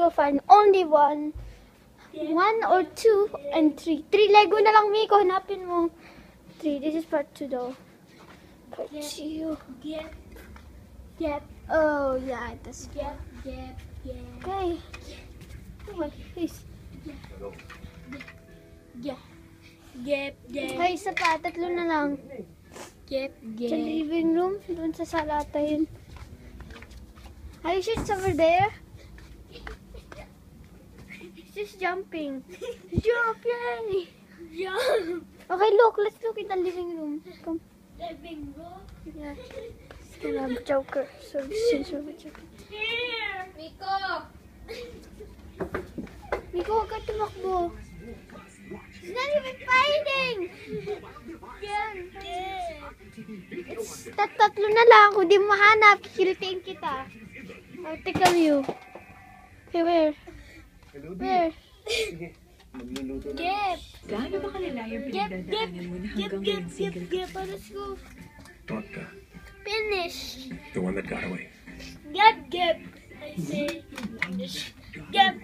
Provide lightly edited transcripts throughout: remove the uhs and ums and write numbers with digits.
you will find only one. 1 or 2 and 3. 3 Lego na lang, Miko. Hanapin mo. 3. This is part 2 though. Part 2. Yep. Oh, yeah. That's Yep. okay. Oh, please. Yep. Okay, isa pa. 3 na lang. Sa living room. Doon sa sala tayo. Are you sure it's over there? She's jumping. Jump, yay! Jump. Okay, look. Let's look in the living room. Come. Living room. Yeah. It's gonna have Joker. So, since we're Joker. Here. Miko. Miko, huwag ka tumakbo. It's not even fighting! It's tatlo na lang. Kung di mo mahanap, kikilitiin kita. I'll tickle you. Okay, where? Where? Magluluto na. Gaano ba kalala yung pinagdadaanan mo na hanggang ngayon single ka? Let's go. Tonka, Finish. the one that got away. Gep. I say. Gep.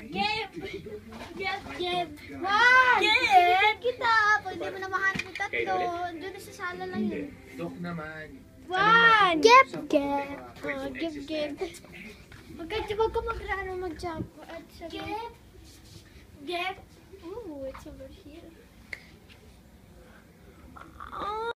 One! Gep. Kita. Pag di mo na mahanap yung tatlo, doon na sa sala lang yun. Dok naman. One! Gep. Oh, gep. Huwag ka mag-jump. Gep. Ooh, it's over here.